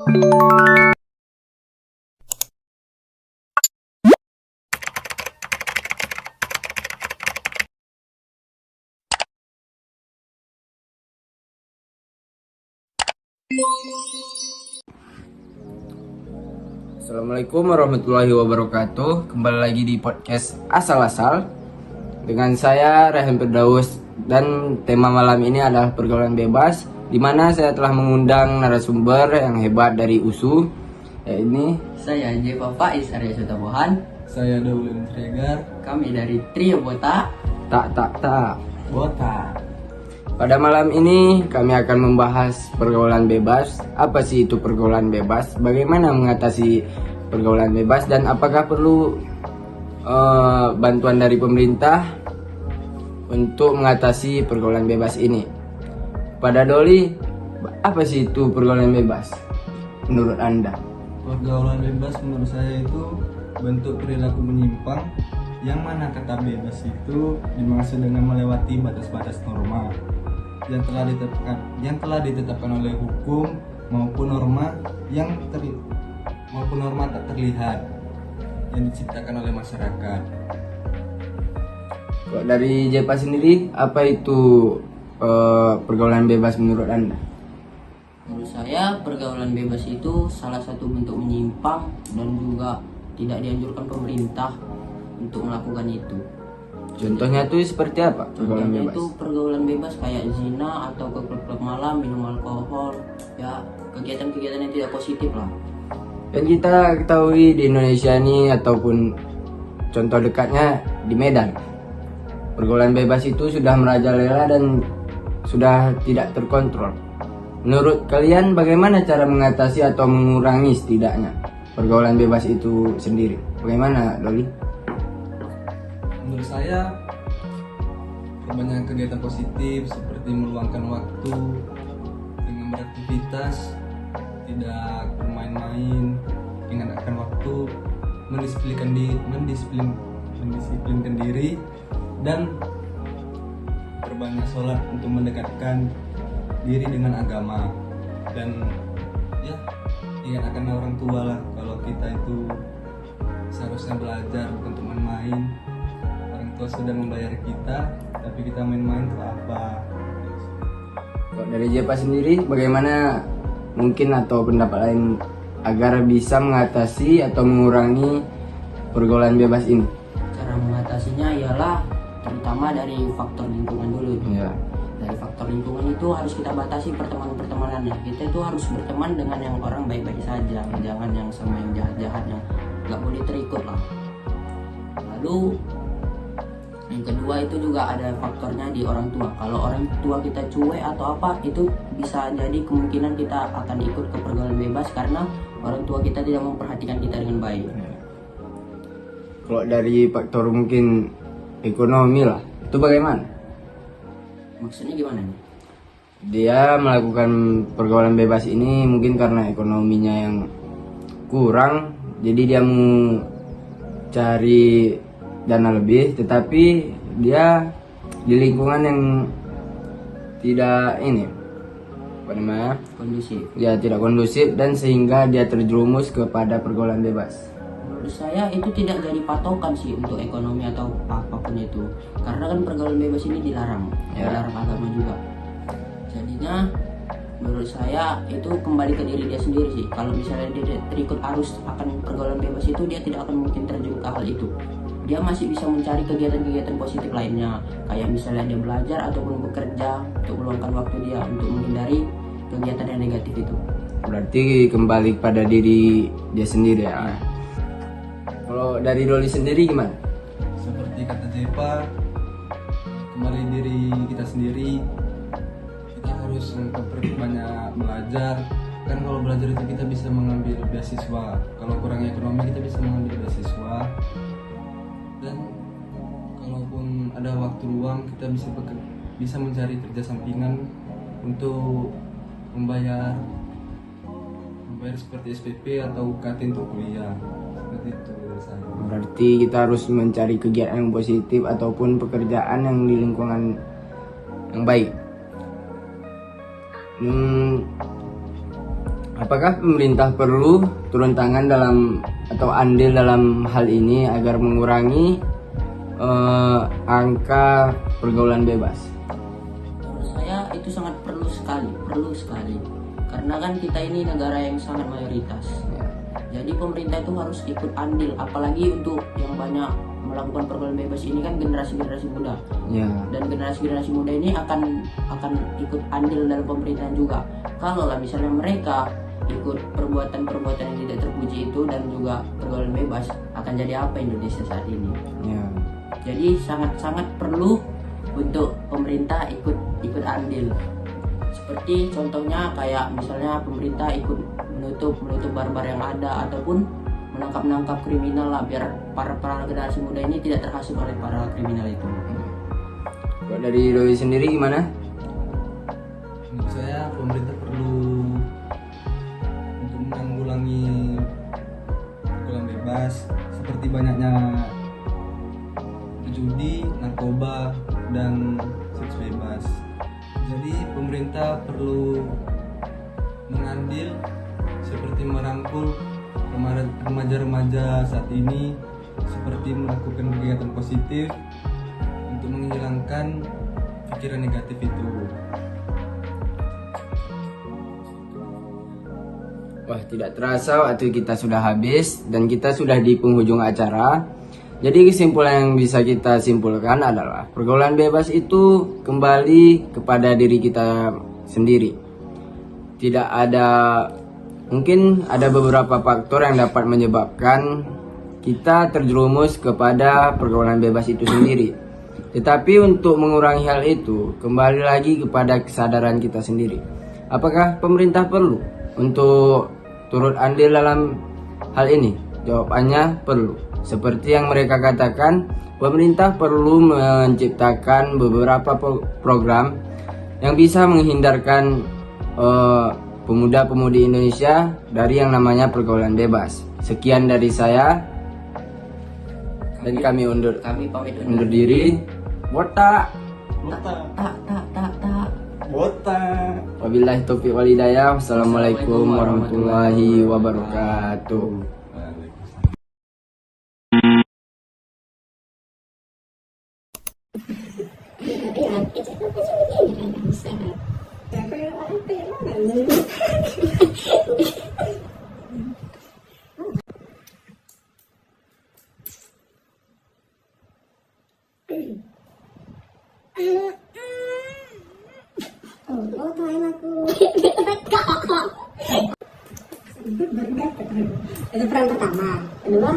Assalamualaikum warahmatullahi wabarakatuh. Kembali lagi di podcast Asal-Asal dengan saya Rehan Firdaus, dan tema malam ini adalah pergaulan bebas, di mana saya telah mengundang narasumber yang hebat dari USU, yaitu Saya Jepa Faiz Arya Sutabohan. Saya Daulin Tregar. Kami dari Trio Bota. Tak. Bota. Pada malam ini kami akan membahas pergaulan bebas. Apa sih itu pergaulan bebas? Bagaimana mengatasi pergaulan bebas, dan apakah perlu bantuan dari pemerintah untuk mengatasi pergaulan bebas ini? Pada Doli, apa sih itu pergaulan bebas menurut Anda? Pergaulan bebas menurut saya itu bentuk perilaku menyimpang yang mana kata bebas itu dimaksud dengan melewati batas-batas norma yang telah ditetapkan oleh hukum maupun norma tak terlihat yang diciptakan oleh masyarakat. Kalau dari Jepa sendiri, apa itu pergaulan bebas menurut Anda? Menurut saya pergaulan bebas itu salah satu bentuk menyimpang dan juga tidak dianjurkan pemerintah untuk melakukan itu. Contohnya itu seperti apa pergaulan Contohnya bebas? itu pergaulan bebas kayak zina atau ke klub-klub malam, minum alkohol, ya kegiatan-kegiatan yang tidak positif lah. Dan kita ketahui di Indonesia ini, ataupun contoh dekatnya di Medan, pergaulan bebas itu sudah merajalela dan sudah tidak terkontrol. Menurut kalian, bagaimana cara mengatasi atau mengurangi setidaknya pergaulan bebas itu sendiri? Bagaimana, Doli? Menurut saya perbanyak kegiatan positif seperti meluangkan waktu dengan beraktivitas, tidak bermain-main, menggunakan waktu, mendisiplinkan diri, dan berbanyak sholat untuk mendekatkan diri dengan agama. Dan ya, ingat akan orang tua lah, kalau kita itu seharusnya belajar bukan untuk main-main. Orang tua sudah membayar kita, tapi kita main-main untuk apa? Kalau dari Jepa sendiri, bagaimana mungkin atau pendapat lain agar bisa mengatasi atau mengurangi pergaulan bebas ini? Cara mengatasinya ialah terutama dari faktor lingkungan dulu. Ya. Dari faktor lingkungan itu harus kita batasi pertemanannya. Kita itu harus berteman dengan yang orang baik-baik saja, jangan yang sama yang jahat-jahatnya. Nggak boleh terikut lah. Lalu yang kedua itu juga ada faktornya di orang tua. Kalau orang tua kita cuek atau apa, itu bisa jadi kemungkinan kita akan ikut ke pergaulan bebas karena orang tua kita tidak memperhatikan kita dengan baik. Kalau dari faktor mungkin ekonomi lah, itu bagaimana? Maksudnya gimana nih? Dia melakukan pergaulan bebas ini mungkin karena ekonominya yang kurang, jadi dia mau cari dana lebih, tetapi dia di lingkungan yang tidak Kondusif. ya tidak kondusif, dan sehingga dia terjerumus kepada pergaulan bebas. Menurut saya itu tidak jadi patokan sih untuk ekonomi atau apapun itu, karena kan pergaulan bebas ini dilarang, dilarang agama juga. Jadinya menurut saya itu kembali ke diri dia sendiri sih. Kalau misalnya dia terikut arus akan pergaulan bebas itu, dia tidak akan mungkin terjun ke hal itu. Dia masih bisa mencari kegiatan-kegiatan positif lainnya, kayak misalnya dia belajar ataupun bekerja untuk meluangkan waktu dia untuk menghindari kegiatan yang negatif itu. Berarti kembali pada diri dia sendiri ya. Kalau dari Doli sendiri gimana? Seperti kata Jepa, kembali diri kita sendiri. Kita harus banyak belajar. Kan kalau belajar itu kita bisa mengambil beasiswa. Kalau kurang ekonomi kita bisa mengambil beasiswa. Dan kalaupun ada waktu luang kita bisa mencari kerja sampingan untuk membayar seperti SPP atau UKT untuk kuliah. Seperti itu dari saya. Berarti kita harus mencari kegiatan yang positif ataupun pekerjaan yang di lingkungan yang baik. Apakah pemerintah perlu turun tangan dalam atau andil dalam hal ini agar mengurangi angka pergaulan bebas? Menurut saya itu sangat perlu sekali. Karena kan kita ini negara yang sangat mayoritas. Jadi pemerintah itu harus ikut andil, apalagi untuk yang banyak melakukan pergaulan bebas ini kan generasi-generasi muda. Ya. Dan generasi-generasi muda ini akan ikut andil dalam pemerintahan juga. Kalau lah misalnya mereka ikut perbuatan-perbuatan yang tidak terpuji itu dan juga pergaulan bebas, akan jadi apa Indonesia saat ini? Ya. Jadi sangat-sangat perlu untuk pemerintah ikut andil. Seperti contohnya kayak misalnya pemerintah ikut menutup barbar yang ada ataupun menangkap kriminal lah, biar para generasi muda ini tidak terhasut oleh para kriminal itu. Kalau dari Doi sendiri gimana? Menurut saya pemerintah perlu untuk menanggulangi pergaulan bebas seperti banyaknya judi, narkoba, dan seks bebas. Jadi pemerintah perlu mengambil seperti merangkul remaja-remaja saat ini seperti melakukan kegiatan positif untuk menghilangkan pikiran negatif itu. Wah, tidak terasa waktu kita sudah habis dan kita sudah di penghujung acara. Jadi kesimpulan yang bisa kita simpulkan adalah pergaulan bebas itu kembali kepada diri kita sendiri. Tidak ada, mungkin ada beberapa faktor yang dapat menyebabkan kita terjerumus kepada pergaulan bebas itu sendiri. Tetapi untuk mengurangi hal itu, kembali lagi kepada kesadaran kita sendiri. Apakah pemerintah perlu untuk turut andil dalam hal ini? Jawabannya perlu. Seperti yang mereka katakan, pemerintah perlu menciptakan beberapa program yang bisa menghindarkan pemuda-pemudi Indonesia dari yang namanya pergaulan bebas. Sekian dari saya dan kami pamit undur diri. Botak. Botak. Wabillahi taufiq wal hidayah. Wassalamualaikum warahmatullahi wabarakatuh. Oh, tuhain aku. Itu perang pertama. Kedua,